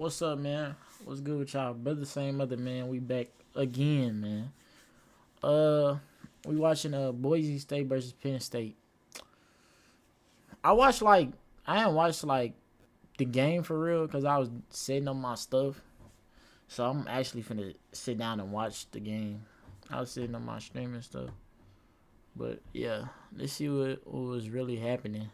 What's up, man? What's good with y'all? Brother, same other, man. We back again, man. We watching Boise State versus Penn State. I didn't watch the game for real because I was setting up my stuff. So I'm actually finna sit down and watch the game. I was setting up my streaming stuff. But yeah, let's see what was really happening.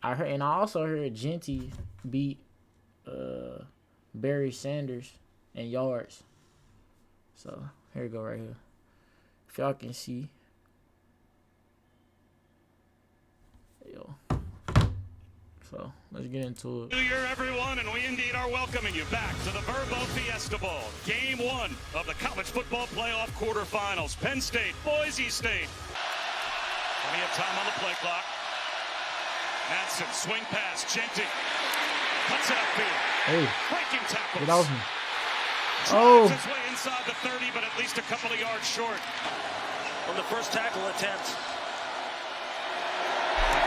I also heard Genty beat Barry Sanders in yards. So here we go right here. If y'all can see. Yo. So let's get into it. New Year, everyone, and we indeed are welcoming you back to the Fiesta Bowl. Game 1 of the college football playoff quarterfinals. Penn State, Boise State. Plenty of time on the play clock. Madsen, swing pass, Genty. Cuts it upfield. Hey. Breaking tackles. Get off me. Drives his way inside the 30, but at least a couple of yards short. On the first tackle attempt.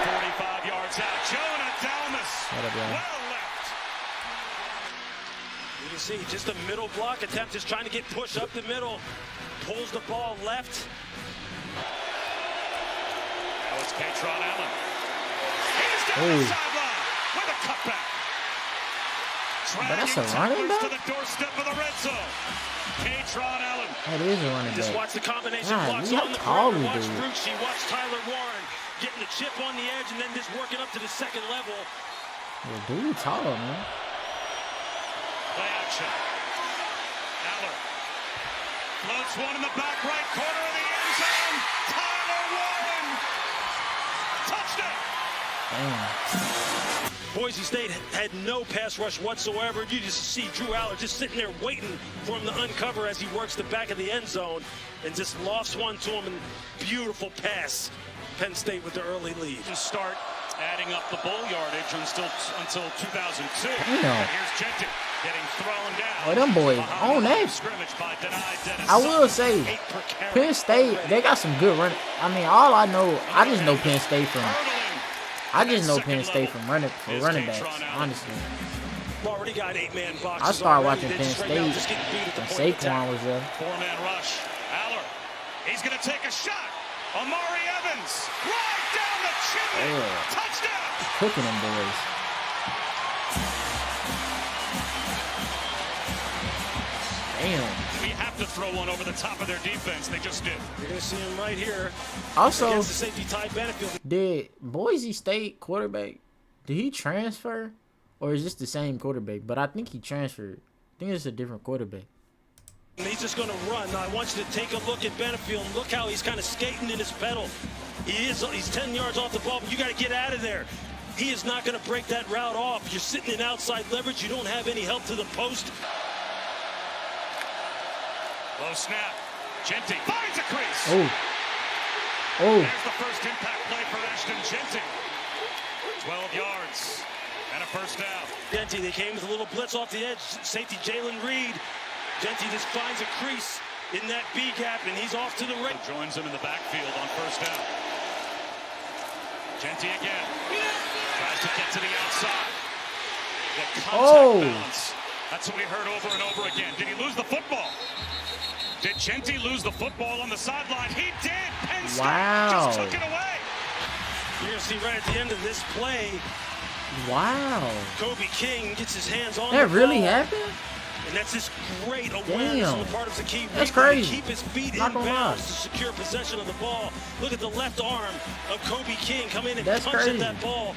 45 yards out. Jonah Dalmas. Well left. You can see just a middle block attempt, just trying to get pushed up the middle. Pulls the ball left. That was Katron Allen. He's down the sideline with a cutback. But that's a running back? To the doorstep of the red zone. Katron Allen. That is a running back. Just watch the combination God, blocks on the perimeter. Watch Brucey, watch Tyler Warren getting the chip on the edge and then just working up to the second level. Well, dude, taller, man. Play action. Aller floats one in the back right corner of the end zone. Tyler Warren. Touchdown. Damn. Boise State had no pass rush whatsoever. You just see Drew Aller just sitting there waiting for him to uncover as he works the back of the end zone and just lost one to him. And beautiful pass. Penn State with the early lead. To start adding up the bowl yardage until 2002. Damn. Here's Genty getting thrown down. Oh, them boys on that. Scrimmage by Dennis. I will say, Penn State, they got some good running. I mean, I just know Penn State from running backs, honestly. Already got 8-man boxes. I started watching They're Penn just right State now just getting beat at the when point of attack. Saquon was there. Four-man rush. Aller. He's going to take a shot. Amari Evans. Right down the chimney. Yeah. Touchdown. Cooking them boys. Damn. We have to throw one over the top of their defense. They just did. You're going to see him right here. Also, Against the safety Ty Benefield. did Boise State quarterback, did he transfer? Or is this the same quarterback? But I think he transferred. I think it's a different quarterback. And he's just going to run. Now, I want you to take a look at Benefield. Look how he's kind of skating in his pedal. He's 10 yards off the ball, but you got to get out of there. He is not going to break that route off. You're sitting in outside leverage. You don't have any help to the post. Low snap. Genty finds a crease. Oh. There's the first impact play for Ashton Genty. 12 yards and a first down. Genty, they came with a little blitz off the edge. Safety Jalen Reed. Genty just finds a crease in that B gap, and he's off to the right. Joins him in the backfield on first down. Genty again. Tries to get to the outside. The contact bounce. That's what we heard over and over again. Did he lose the football? Did Genty lose the football on the sideline? He did. Penn State just took it away. You're going to see right at the end of this play. Wow. Kobe King gets his hands on That the really ball. happened? And that's just great awareness on the part of Zakee. That's crazy. Keep his feet in Not gonna bounds lie. to secure possession of the ball. Look at the left arm of Kobe King come in and That's punch crazy. at that ball.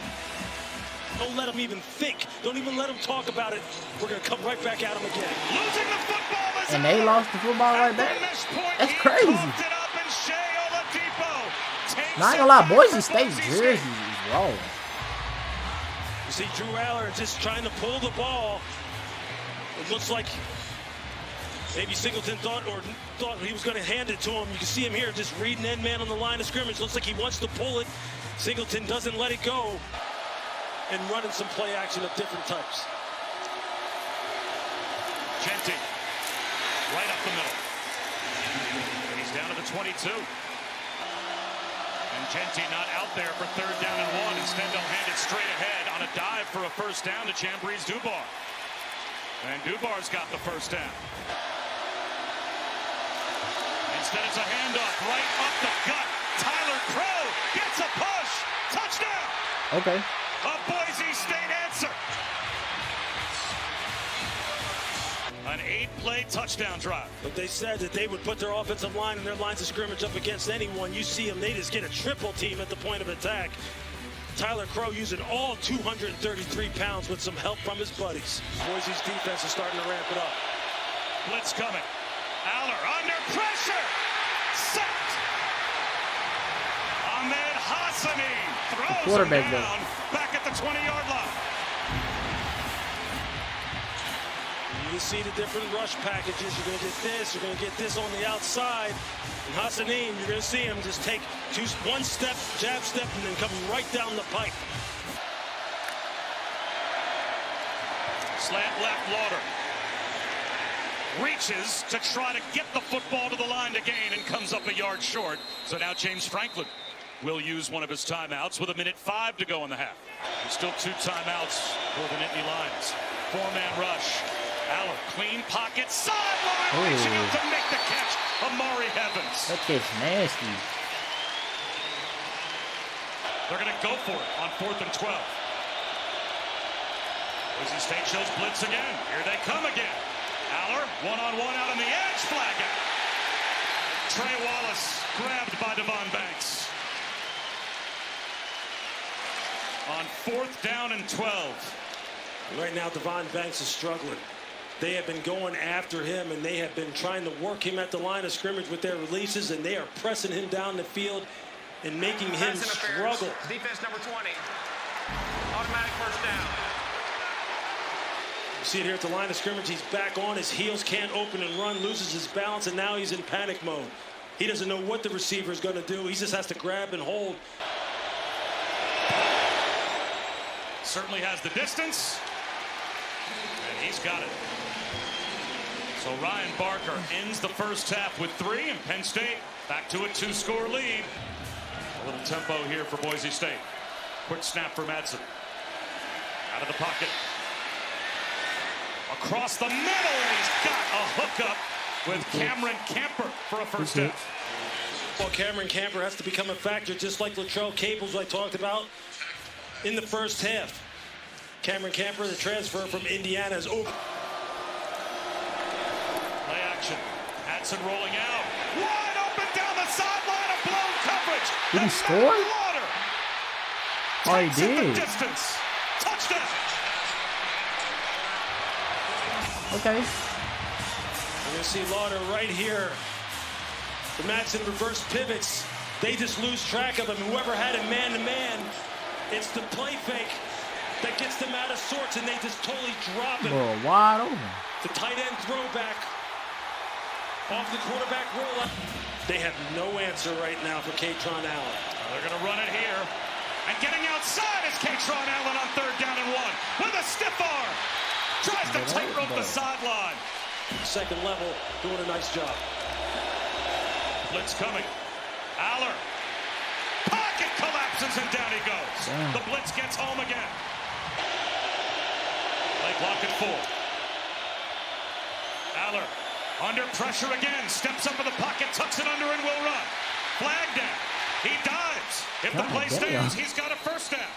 Don't let him even think. Don't even let him talk about it. We're going to come right back at him again. Losing the football is And they lost the football right back? That's crazy. Not gonna lie, Boise State jersey is raw. You see Drew Aller just trying to pull the ball. It looks like maybe Singleton thought he was going to hand it to him. You can see him here just reading end man on the line of scrimmage. Looks like he wants to pull it. Singleton doesn't let it go. And running some play action of different types. Genty, right up the middle. He's down to the 22. And Genti not out there for 3rd down and 1. Instead, they'll hand it straight ahead on a dive for a 1st down to Chambree's Dubar. And Dubar's got the 1st down. Instead, it's a handoff right up the gut. Tyler Crow gets a push. Touchdown. Okay. A Boise State answer. An 8-play touchdown drive. But they said that they would put their offensive line and their lines of scrimmage up against anyone. You see them, they just get a triple team at the point of attack. Tyler Crow using all 233 pounds with some help from his buddies. Boise's defense is starting to ramp it up. Blitz coming. Aller under pressure. Sacked. Ahmed Hassani throws him down back at the 20-yard line. You can see the different rush packages. You're going to get this. You're going to get this on the outside. And Hassanin, you're going to see him just take one step, jab step, and then come right down the pipe. Slant left, Lauder. Reaches to try to get the football to the line to gain and comes up a yard short. So now James Franklin will use one of his timeouts with 1:05 to go in the half. There's still 2 timeouts for the Nittany Lions. 4-man rush. Aller, clean pocket, sideline, reaching out to make the catch. Amari Evans. That kid's nasty. They're going to go for it on 4th and 12. Boise State shows blitz again. Here they come again. Aller, one-on-one out on the edge, flag out. Trey Wallace grabbed by Devon Banks. On 4th down and 12. Right now, Devon Banks is struggling. They have been going after him, and they have been trying to work him at the line of scrimmage with their releases, and they are pressing him down the field and making him struggle. Defense number 20. Automatic 1st down. You see it here at the line of scrimmage. He's back on his heels, can't open and run, loses his balance, and now he's in panic mode. He doesn't know what the receiver is going to do. He just has to grab and hold. Certainly has the distance, and he's got it. So Ryan Barker ends the 1st half with 3, and Penn State back to a 2-score lead. A little tempo here for Boise State. Quick snap for Madsen. Out of the pocket. Across the middle, and he's got a hookup with Cameron Camper for a 1st down. Well, Cameron Camper has to become a factor, just like Latrell Cables I talked about in the 1st half. Cameron Camper, the transfer from Indiana, is over. Play action. Madsen rolling out. Wide open down the sideline of blown coverage. Did he score? Oh, he did. Distance. Touchdown. Okay. We're going to see Lauder right here. The Madsen reverse pivots. They just lose track of him. Whoever had him man-to-man, it's the play fake that gets them out of sorts, and they just totally drop him. Bro, wide open. The tight end throwback off the quarterback rollout. They have no answer right now for Katron Allen. They're going to run it here. And getting outside is Katron Allen on 3rd down and 1 with a stiff arm. Tries to tightrope the sideline. 2nd level, doing a nice job. Blitz coming. Aller. Pocket collapses and down he goes. Damn. The blitz gets home again. Play clock at 4. Aller under pressure again. Steps up in the pocket, tucks it under and will run. Flag down. He dives. If the play stands, he's got a 1st down.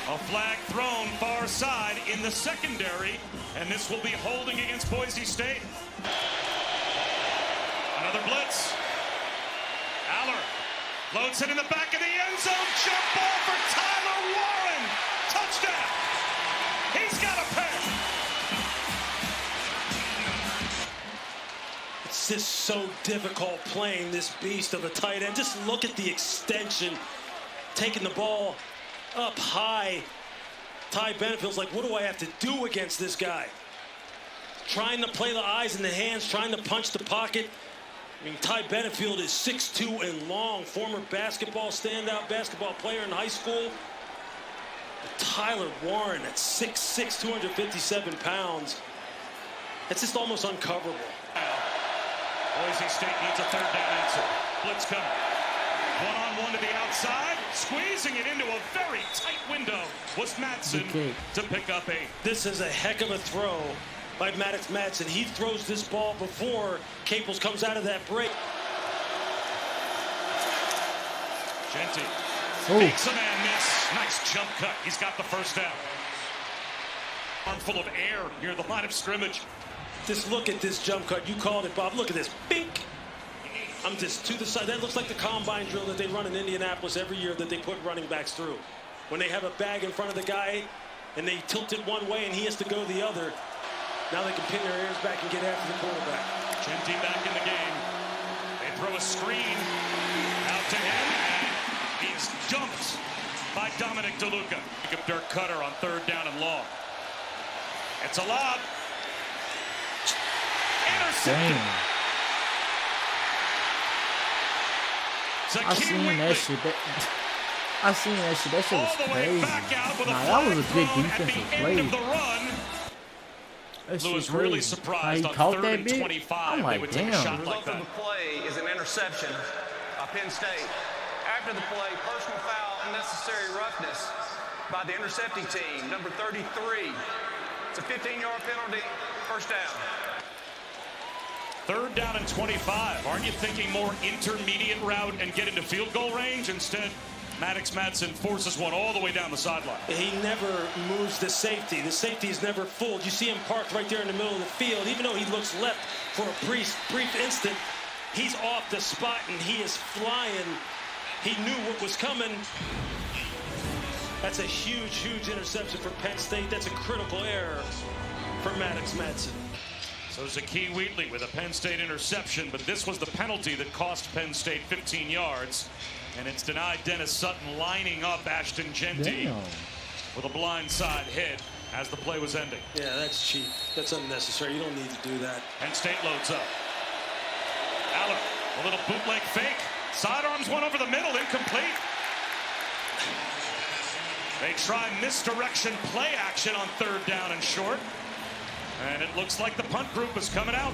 A flag thrown far side in the secondary, and this will be holding against Boise State. Another blitz. Aller loads it in the back of the end zone. Jump ball for Tyler Warren. Touchdown. He's got a pair. It's just so difficult playing this beast of a tight end. Just look at the extension. Taking the ball up high. Ty Benefield's like, what do I have to do against this guy? Trying to play the eyes and the hands, trying to punch the pocket. I mean, Ty Benefield is 6'2" and long, former standout basketball player in high school. But Tyler Warren at 6'6", 257 pounds. It's just almost uncoverable. Boise State needs a 3rd down answer. Blitz coming. One-on-one to the outside, squeezing it into a very tight window was Madsen to pick up 8. This is a heck of a throw by Maddox Madsen. He throws this ball before Caples comes out of that break. Genty makes a man miss. Nice jump cut. He's got the first down. Armful of air near the line of scrimmage. Just look at this jump cut. You called it, Bob. Look at this. Bink. I'm just to the side. That looks like the combine drill that they run in Indianapolis every year that they put running backs through. When they have a bag in front of the guy and they tilt it one way and he has to go the other. Now they can pin their ears back and get after the quarterback. Genty back in the game. They throw a screen out to him, and he's dumped by Dominic DeLuca. Pick up Dirk Cutter on 3rd down and long. It's a lob. Intercepted. I seen that shit. I seen that shit. That shit was crazy. Nah, that was a good defensive play. Lewis really surprised on 3rd and 25. I'm like, they would take a shot like that. The result of the play is an interception by Penn State. After the play, personal foul, unnecessary roughness by the intercepting team, number 33. It's a 15-yard penalty, first down. 3rd down and 25. Aren't you thinking more intermediate route and get into field goal range? Instead, Maddox Madsen forces one all the way down the sideline. He never moves the safety. The safety is never fooled. You see him parked right there in the middle of the field. Even though he looks left for a brief instant, he's off the spot and he is flying. He knew what was coming. That's a huge interception for Penn State. That's a critical error for Maddox Madsen. So Zakee Wheatley with a Penn State interception, but this was the penalty that cost Penn State 15 yards. And it's denied Dennis Sutton, lining up Ashton Genty with a blindside hit as the play was ending. Yeah, that's cheap. That's unnecessary. You don't need to do that. Penn State loads up. Aller, a little bootleg fake. Sidearms one over the middle, incomplete. They try misdirection play action on 3rd down and short. And it looks like the punt group is coming out.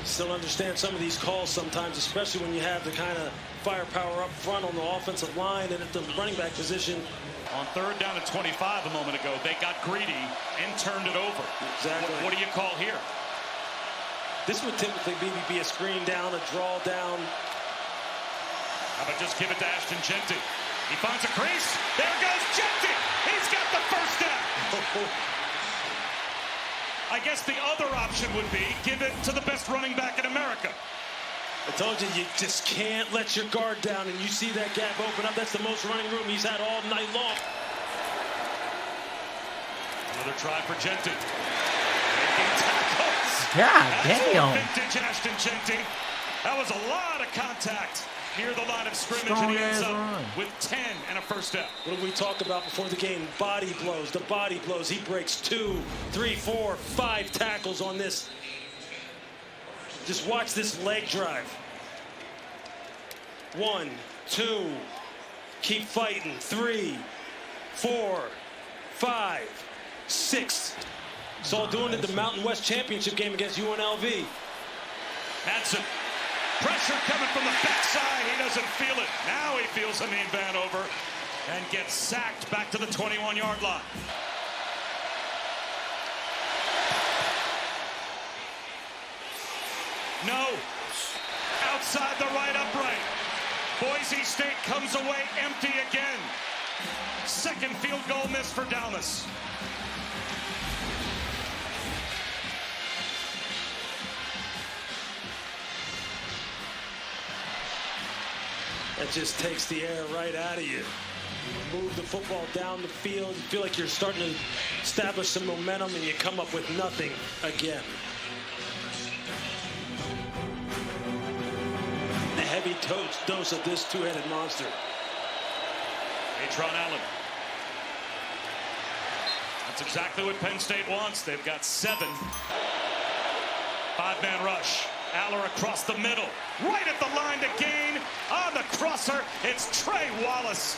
Still understand some of these calls sometimes, especially when you have the kind of firepower up front on the offensive line and at the running back position. On 3rd down and 25 a moment ago, they got greedy and turned it over. Exactly. What do you call here? This would typically be a screen down, a draw down. How about just give it to Ashton Genty? He finds a crease. There goes Genty. He's got the first down. I guess the other option would be give it to the best running back in America. I told you, you just can't let your guard down, and you see that gap open up. That's the most running room he's had all night long. Another try for Genty. Making tackles. God damn. Vintage Ashton Genty. That was a lot of contact near the line of scrimmage, and he ends up with 10 and a first down. What did we talk about before the game? Body blows, the body blows. He breaks 2, 3, 4, 5 tackles on this. Just watch this leg drive. 1, 2, keep fighting. 3, 4, 5, 6. Saw doing it the Mountain West Championship game against UNLV. Madsen. Pressure coming from the backside. He doesn't feel it. Now he feels a mean man over and gets sacked back to the 21-yard line. No. Outside the right upright. Boise State comes away empty again. Second field goal miss for Dalmas. That just takes the air right out of you. You move the football down the field. You feel like you're starting to establish some momentum, and you come up with nothing again. A heavy dose of this two-headed monster. Atron Allen. That's exactly what Penn State wants. They've got 7. 5-man rush. Aller across the middle, right at the line to gain. On the crosser, it's Trey Wallace.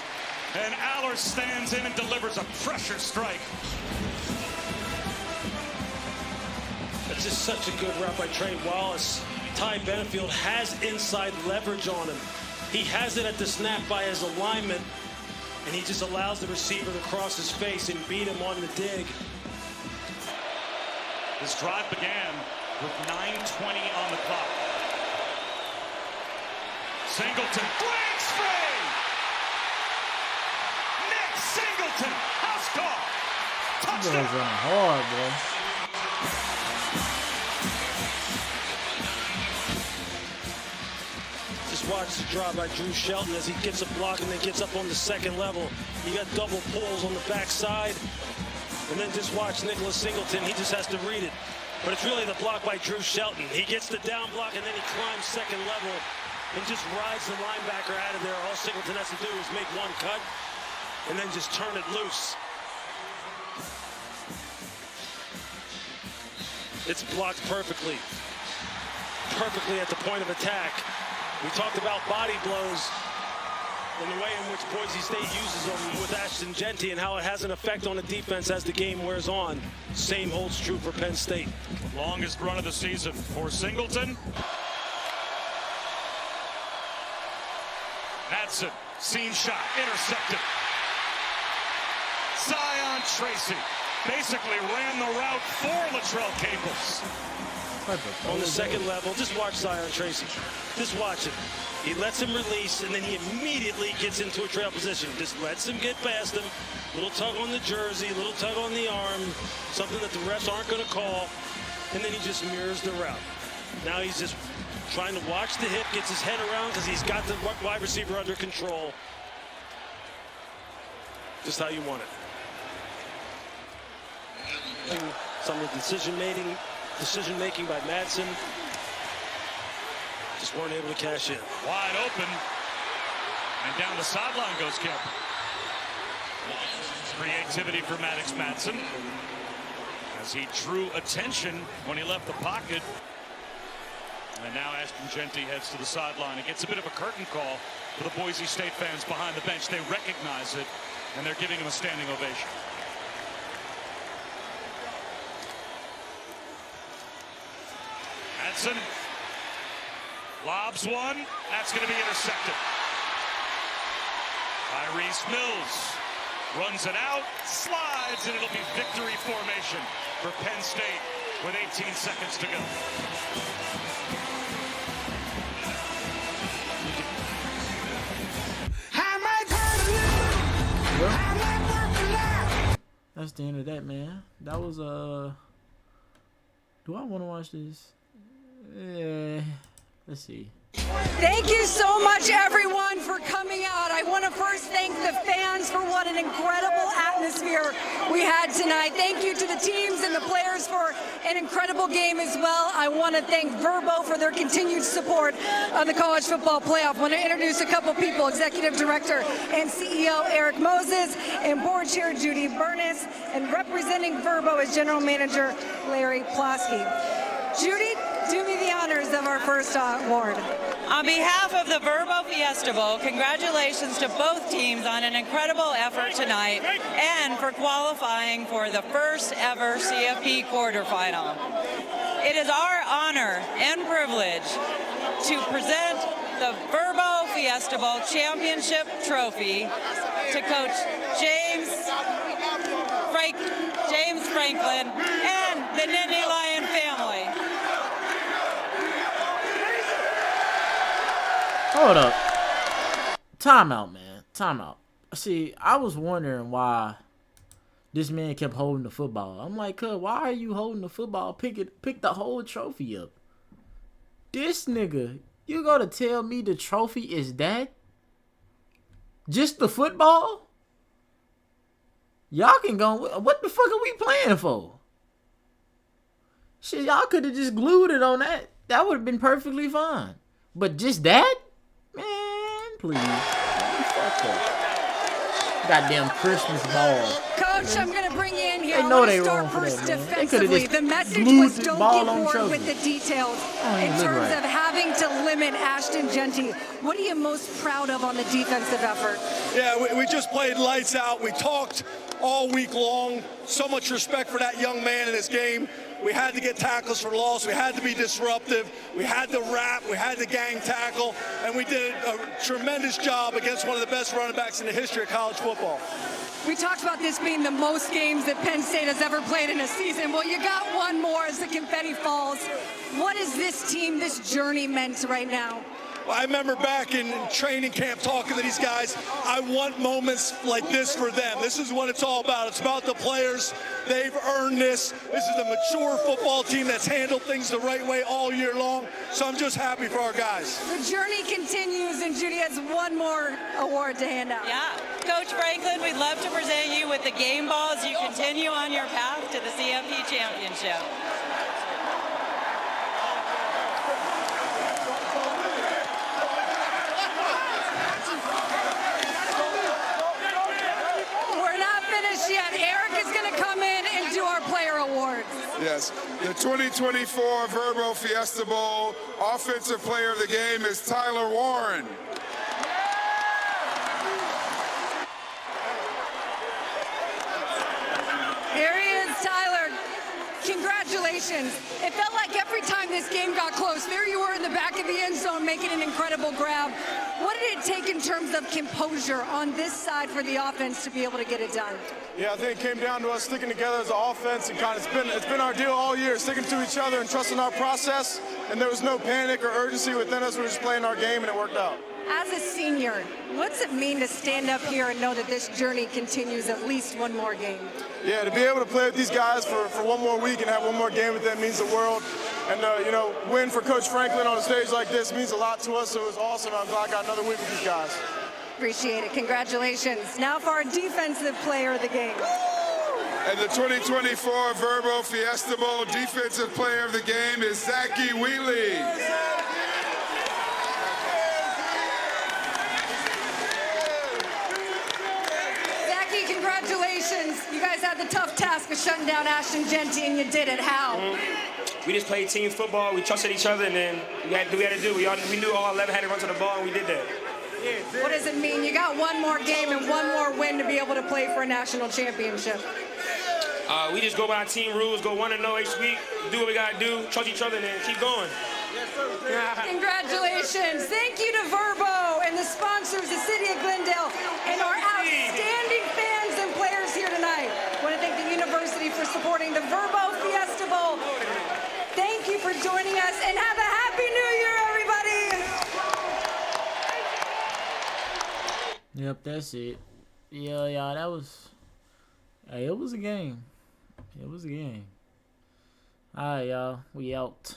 And Aller stands in and delivers a pressure strike. That's just such a good route by Trey Wallace. Ty Benefield has inside leverage on him. He has it at the snap by his alignment, and he just allows the receiver to cross his face and beat him on the dig. This drive began with 9:20 on the clock. Singleton breaks free! Nick Singleton, house call! Touchdown! That was running hard, bro. Just watch the drop by Drew Shelton as he gets a block and then gets up on the second level. You got double pulls on the backside. And then just watch Nicholas Singleton. He just has to read it. But it's really the block by Drew Shelton. He gets the down block and then he climbs second level and just rides the linebacker out of there. All Singleton has to do is make one cut and then just turn it loose. It's blocked perfectly. Perfectly at the point of attack. We talked about body blows and the way in which Boise State uses them with Ashton Jeanty and how it has an effect on the defense as the game wears on. Same holds true for Penn State. Longest run of the season for Singleton. Madsen, seam shot, intercepted. Zion Tracy basically ran the route for Latrell Caples. On the second level, just watch Zion Tracy. Just watch it. He lets him release, and then he immediately gets into a trail position. Just lets him get past him. Little tug on the jersey, little tug on the arm, something that the refs aren't going to call. And then he just mirrors the route. Now he's just trying to watch the hip, gets his head around because he's got the wide receiver under control. Just how you want it. Some of the decision making by Madsen. Just weren't able to cash in. Wide open. And down the sideline goes Kemp. Creativity for Maddox Madsen as he drew attention when he left the pocket. And now Ashton Jeanty heads to the sideline. It gets a bit of a curtain call for the Boise State fans behind the bench. They recognize it, and they're giving him a standing ovation. Madsen lobs one. That's going to be intercepted. Tyrese Mills runs it out, slides, and it'll be victory formation for Penn State with 18 seconds to go. That's the end of that, man. That was do I want to watch this? Let's see. Thank you so much, everyone, for coming out. I want to first thank the fans for what an incredible atmosphere we had tonight. Thank you to the teams and the players for an incredible game as well. I want to thank Verbo for their continued support of the College Football Playoff. I want to introduce a couple people, Executive Director and CEO Eric Moses, and Board Chair Judy Burness, and representing Verbo as General Manager Larry Plosky. Judy, do me the honors of our first award. On behalf of the Verbo Fiesta Bowl, congratulations to both teams on an incredible effort tonight and for qualifying for the first ever CFP quarterfinal. It is our honor and privilege to present the Verbo Fiesta Bowl Championship Trophy to Coach James Franklin and the Nittany Lion family. Hold up. Timeout, man. Timeout. See, I was wondering why this man kept holding the football. I'm like, cuz, why are you holding the football? Pick the whole trophy up. This nigga, you gonna tell me the trophy is that? Just the football? Y'all can go, what the fuck are we playing for? Shit, y'all could have just glued it on that. That would have been perfectly fine. But just that? Man, please. Fuck that. Goddamn Christmas ball. Coach, I'm going to bring you in here. They know they start wrong for first that, man. defensively. The message was don't get bored with the details in terms of having to limit Ashton Jeanty. What are you most proud of on the defensive effort? Yeah, we just played lights out. We talked all week long. So much respect for that young man in this game. We had to get tackles for loss. We had to be disruptive. We had to rap. We had to gang tackle. And we did a tremendous job against one of the best running backs in the history of college football. We talked about this being the most games that Penn State has ever played in a season. Well, you got one more as the confetti falls. What has this team, this journey meant right now? I remember back in training camp talking to these guys, I want moments like this for them. This is what it's all about. It's about the players. They've earned this. This is a mature football team that's handled things the right way all year long. So I'm just happy for our guys. The journey continues, and Judy has one more award to hand out. Yeah. Coach Franklin, we'd love to present you with the game ball as you continue on your path to the CFP championship. Yet. Eric is going to come in and do our player awards. Yes, the 2024 Verbo Fiesta Bowl Offensive Player of the Game is Tyler Warren. Here he is, Tyler. Congratulations. It felt like every time this game got close, there you were in the back of the end zone making an incredible grab. What did it take in terms of composure on this side for the offense to be able to get it done? Yeah, I think it came down to us sticking together as an offense, and it's been our deal all year, sticking to each other and trusting our process. And there was no panic or urgency within us. We were just playing our game, and it worked out. As a senior, what's it mean to stand up here and know that this journey continues at least one more game? Yeah, to be able to play with these guys for one more week and have one more game with them means the world. And, win for Coach Franklin on a stage like this means a lot to us, so it was awesome. I'm glad I got another week with these guys. Appreciate it. Congratulations. Now for our defensive player of the game. And the 2024 Verbo Fiesta Bowl Defensive Player of the Game is Zachy Wheatley. Zachy, congratulations. You guys had the tough task of shutting down Ashton Genty, and you did it. How? We just played team football. We trusted each other, and then we had to do. We knew all 11 had to run to the ball, and we did that. What does it mean? You got one more game and one more win to be able to play for a national championship. We just go by our team rules, go 1-0 each week, do what we got to do, trust each other, and then keep going. Congratulations. Thank you to Verbo and the sponsors, the City of Glendale, and our outstanding fans and players here tonight. I want to thank the university for supporting the Verbo Fiesta Bowl. Thank you for joining us, and have a Happy New Year, everybody. Yep, that's it. Yeah, that was... Hey, it was a game. It was a game. All right, y'all. We out.